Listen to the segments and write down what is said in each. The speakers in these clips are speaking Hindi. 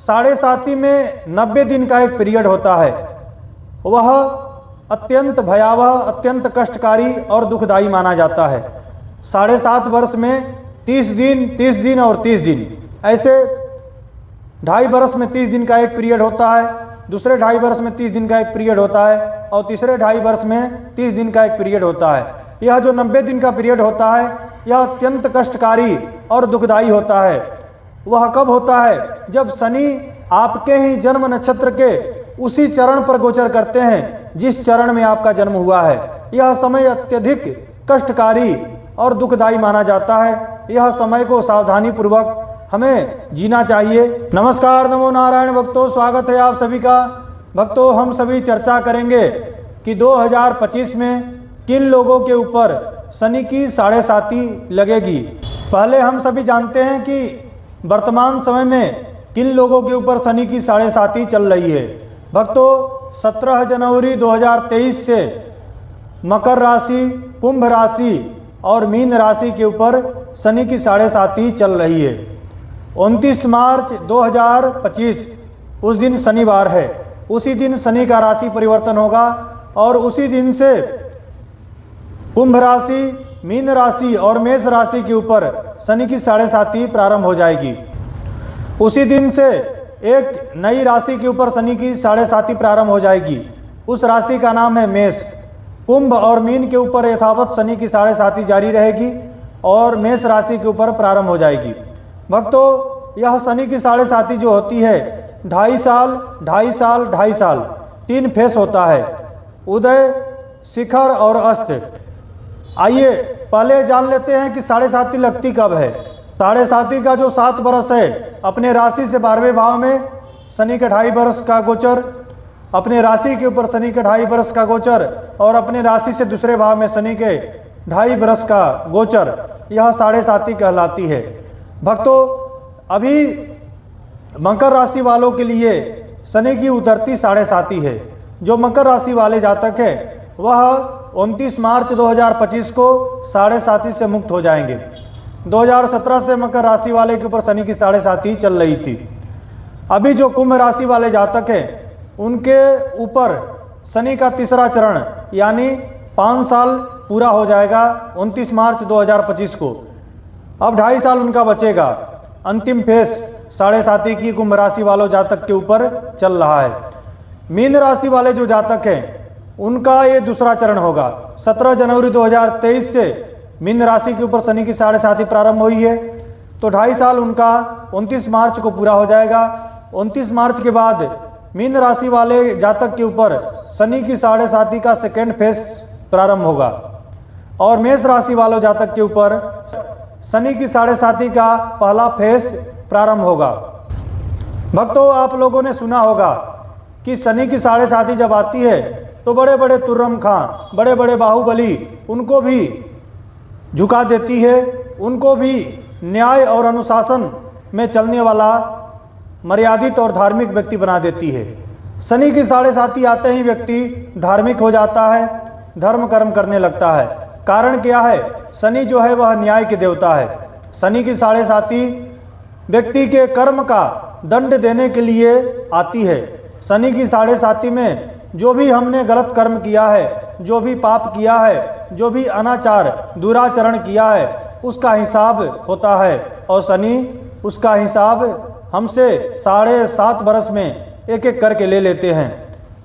साढ़े साती में 90 दिन का एक पीरियड होता है, वह अत्यंत भयावह, अत्यंत कष्टकारी और दुखदायी माना जाता है। 7.5 वर्ष में 30 दिन और 30 दिन, ऐसे 2.5 वर्ष में 30 दिन का एक पीरियड होता है, दूसरे 2.5 वर्ष में 30 दिन का एक पीरियड होता है और तीसरे 2.5 वर्ष में 30 दिन का एक पीरियड होता है। यह जो 90 दिन का पीरियड होता है, यह अत्यंत कष्टकारी और दुखदायी होता है। वह कब होता है? जब शनि आपके ही जन्म नक्षत्र के उसी चरण पर गोचर करते हैं जिस चरण में आपका जन्म हुआ है। यह समय अत्यधिक कष्टकारी और दुखदायी माना जाता है। यह समय को सावधानी पूर्वक हमें जीना चाहिए। नमस्कार, नमो नारायण भक्तों, स्वागत है आप सभी का। भक्तों, हम सभी चर्चा करेंगे कि 2025 में किन लोगों के ऊपर शनि की 7.5 लगेगी। पहले हम सभी जानते हैं कि वर्तमान समय में किन लोगों के ऊपर शनि की 7.5 चल रही है। भक्तों, 17 जनवरी 2023 से मकर राशि, कुंभ राशि और मीन राशि के ऊपर शनि की 7.5 चल रही है। 29 मार्च 2025 उस दिन शनिवार है। उसी दिन शनि का राशि परिवर्तन होगा और उसी दिन से कुंभ राशि, मीन राशि और मेष राशि के ऊपर शनि की 7.5 प्रारंभ हो जाएगी। उसी दिन से एक नई राशि के ऊपर शनि की 7.5 प्रारंभ हो जाएगी। उस राशि का नाम है मेष। कुंभ और मीन के ऊपर यथावत शनि की 7.5 जारी रहेगी और मेष राशि के ऊपर प्रारंभ हो जाएगी। भक्तों, यह शनि की 7.5 जो होती है 2.5 साल, 2.5 साल, 2.5 साल, 3 फेस होता है, उदय, शिखर और अस्त। आइए पहले जान लेते हैं कि 7.5 लगती कब है। 7.5 का जो 7 बरस है, अपने राशि से 12वें भाव में शनि के 2.5 वर्ष का गोचर, अपने राशि के ऊपर शनि के 2.5 वर्ष का गोचर और अपने राशि से दूसरे भाव में शनि के 2.5 वर्ष का गोचर, यह 7.5 कहलाती है। भक्तों, अभी मकर राशि वालों के लिए शनि की उतरती 7.5 है। जो मकर राशि वाले जातक हैं वह 29 मार्च 2025 को 7.5 से मुक्त हो जाएंगे। 2017 से मकर राशि वाले के ऊपर शनि की 7.5 चल रही थी। अभी जो कुंभ राशि वाले जातक हैं उनके ऊपर शनि का तीसरा चरण यानी 5 साल पूरा हो जाएगा 29 मार्च 2025 को। अब 2.5 साल उनका बचेगा। अंतिम फेस 7.5 की कुंभ राशि वालों जातक के ऊपर चल रहा है। मीन राशि वाले जो जातक हैं उनका ये दूसरा चरण होगा। 17 जनवरी 2023 से मीन राशि के ऊपर शनि की 7.5 प्रारंभ हुई है, तो 2.5 साल उनका 29 मार्च को पूरा हो जाएगा। 29 मार्च के बाद मीन राशि वाले जातक के ऊपर शनि की 7.5 का सेकेंड फेस प्रारंभ होगा और मेष राशि वालों जातक के ऊपर शनि की 7.5 का पहला फेस प्रारंभ होगा। भक्तों, आप लोगों ने सुना होगा कि शनि की 7.5 जब आती है तो बड़े बड़े तुर्रम खां, बड़े बड़े बाहुबली, उनको भी झुका देती है, उनको भी न्याय और अनुशासन में चलने वाला मर्यादित और धार्मिक व्यक्ति बना देती है। शनि की 7.5 आते ही व्यक्ति धार्मिक हो जाता है, धर्म कर्म करने लगता है। कारण क्या है? शनि जो है वह न्याय के देवता है। शनि की 7.5 व्यक्ति के कर्म का दंड देने के लिए आती है। शनि की 7.5 में जो भी हमने गलत कर्म किया है, जो भी पाप किया है, जो भी अनाचार दुराचरण किया है, उसका हिसाब होता है और शनि उसका हिसाब हमसे 7.5 वर्ष में एक एक करके ले लेते हैं।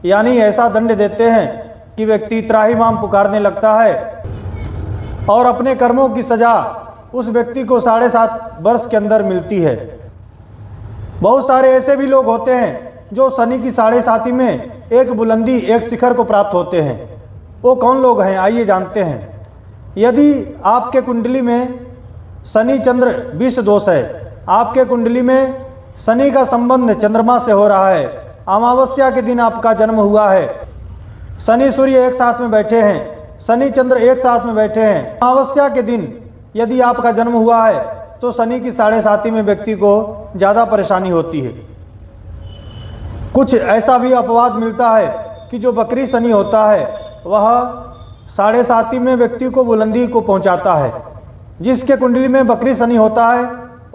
यानी ऐसा दंड देते हैं कि व्यक्ति त्राहिमाम पुकारने लगता है और अपने कर्मों की सजा उस व्यक्ति को 7.5 वर्ष के अंदर मिलती है। बहुत सारे ऐसे भी लोग होते हैं जो शनि की 7.5 में एक बुलंदी, एक शिखर को प्राप्त होते हैं। वो कौन लोग हैं? आइए जानते हैं। यदि आपके कुंडली में शनि चंद्र विष दोष है, आपके कुंडली में शनि का संबंध चंद्रमा से हो रहा है, अमावस्या के दिन आपका जन्म हुआ है, शनि सूर्य एक साथ में बैठे हैं, शनि चंद्र एक साथ में बैठे हैं, अमावस्या के दिन यदि आपका जन्म हुआ है तो शनि की 7.5 में व्यक्ति को ज़्यादा परेशानी होती है। कुछ ऐसा भी अपवाद मिलता है कि जो बकरी शनि होता है वह 7.5 में व्यक्ति को बुलंदी को पहुंचाता है। जिसके कुंडली में बकरी शनि होता है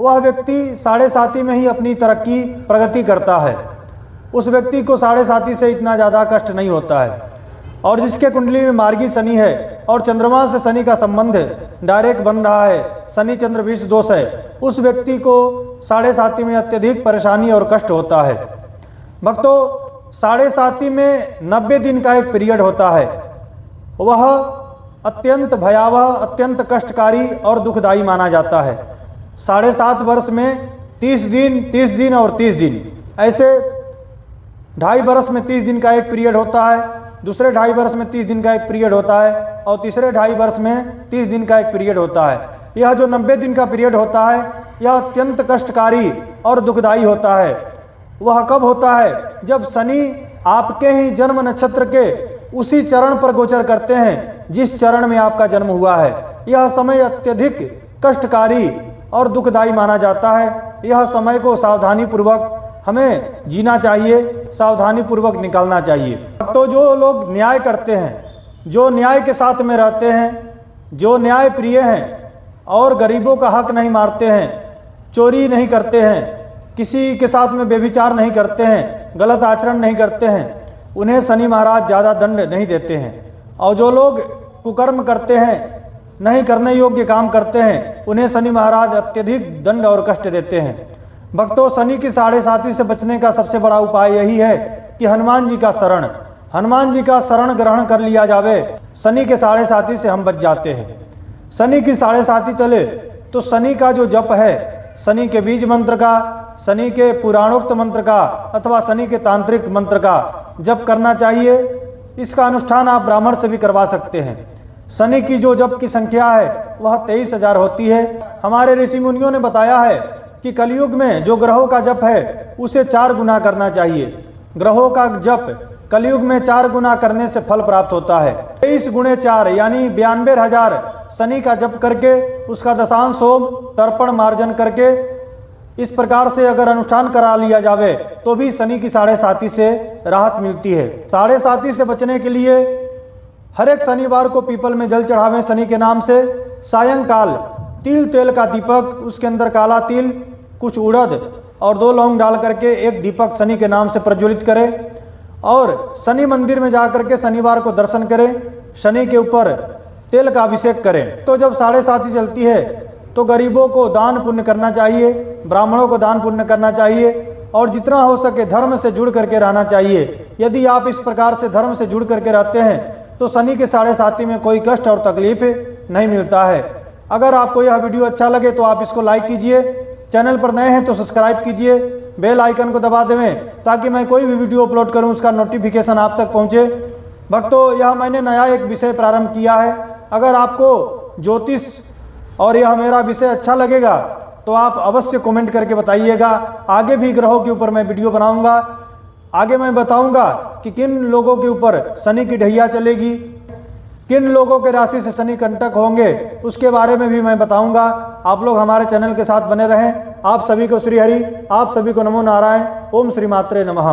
वह व्यक्ति साढ़े साथी में ही अपनी तरक्की प्रगति करता है। उस व्यक्ति को साढ़े साथी से इतना ज़्यादा कष्ट नहीं होता है। और जिसके कुंडली में मार्गी शनि है और चंद्रमा से शनि का संबंध डायरेक्ट बन रहा है, शनि चंद्र विष दोष है, उस व्यक्ति को साढ़े साथी में अत्यधिक परेशानी और कष्ट होता है। भक्तों, साढ़े साथी में 90 दिन का एक पीरियड होता है। वह अत्यंत भयावह, अत्यंत कष्टकारी और दुखदायी माना जाता है। 7.5 वर्ष में 30 दिन और 30 दिन, ऐसे 2.5 वर्ष में 30 दिन का एक पीरियड होता है, दूसरे 2.5 वर्ष में 30 दिन का एक पीरियड होता है और तीसरे 2.5 वर्ष में 30 दिन का एक पीरियड होता है। यह जो 90 दिन का पीरियड होता है, यह अत्यंत कष्टकारी और दुखदायी होता है। वह कब होता है? जब शनि आपके ही जन्म नक्षत्र के उसी चरण पर गोचर करते हैं जिस चरण में आपका जन्म हुआ है। यह समय अत्यधिक कष्टकारी और दुखदायी माना जाता है। यह समय को सावधानी पूर्वक हमें जीना चाहिए, सावधानी पूर्वक निकालना चाहिए। तो जो लोग न्याय करते हैं, जो न्याय के साथ में रहते हैं, जो न्याय प्रिय हैं और गरीबों का हक नहीं मारते हैं, चोरी नहीं करते हैं, किसी के साथ में व्यभिचार नहीं करते हैं, गलत आचरण नहीं करते हैं, उन्हें शनि महाराज ज़्यादा दंड नहीं देते हैं। और जो लोग कुकर्म करते हैं, नहीं करने योग्य काम करते हैं, उन्हें शनि महाराज अत्यधिक दंड और कष्ट देते हैं। भक्तों, शनि की साढ़े साथी से बचने का सबसे बड़ा उपाय यही है कि हनुमान जी का शरण ग्रहण कर लिया जावे। शनि के साढ़े साथी से हम बच जाते हैं। शनि की साढ़े साथी चले तो शनि का जो जप है, शनि के बीज मंत्र का, शनि के पुराणोक्त मंत्र का अथवा शनि के तांत्रिक मंत्र का जप करना चाहिए। इसका अनुष्ठान आप ब्राह्मण से भी करवा सकते हैं। शनि की जो जप की संख्या है वह 23,000 होती है। हमारे ऋषि मुनियों ने बताया है कि कलयुग में जो ग्रहों का जप है उसे 4 गुना करना चाहिए। ग्रहों का जप कलयुग में 4 गुना करने से फल प्राप्त होता है। 23 गुणे 4 यानी 92,000 शनि का जप करके उसका दशांश होम तर्पण मार्जन करके इस प्रकार से अगर अनुष्ठान करा लिया जावे तो भी शनि की साढ़े साथी से राहत मिलती है। साढ़े साथी से बचने के लिए हर एक शनिवार को पीपल में जल चढ़ावें शनि के नाम से। सायंकाल तिल तेल का दीपक, उसके अंदर काला तिल, कुछ उड़द और 2 लौंग डाल करके एक दीपक शनि के नाम से प्रज्वलित करें और शनि मंदिर में जाकर के शनिवार को दर्शन करें। शनि के ऊपर तेल का अभिषेक करें। तो जब साढ़े साथी चलती है तो गरीबों को दान पुण्य करना चाहिए, ब्राह्मणों को दान पुण्य करना चाहिए और जितना हो सके धर्म से जुड़ करके रहना चाहिए। यदि आप इस प्रकार से धर्म से जुड़ करके रहते हैं तो शनि के साढ़े साथी में कोई कष्ट और तकलीफ नहीं मिलता है। अगर आपको यह वीडियो अच्छा लगे तो आप इसको लाइक कीजिए, चैनल पर नए हैं तो सब्सक्राइब कीजिए, बेल आइकन को दबा देवें ताकि मैं कोई भी वीडियो अपलोड करूं उसका नोटिफिकेशन आप तक पहुंचे। भक्तों, यह मैंने नया एक विषय प्रारंभ किया है। अगर आपको ज्योतिष और यह मेरा विषय अच्छा लगेगा तो आप अवश्य कमेंट करके बताइएगा। आगे भी ग्रहों के ऊपर मैं वीडियो बनाऊंगा। आगे मैं बताऊंगा कि किन लोगों के ऊपर शनि की ढैया चलेगी, किन लोगों के राशि से शनि कंटक होंगे, उसके बारे में भी मैं बताऊंगा। आप लोग हमारे चैनल के साथ बने रहें। आप सभी को श्री हरि, आप सभी को नमो नारायण। ओम श्री मात्रे नमः।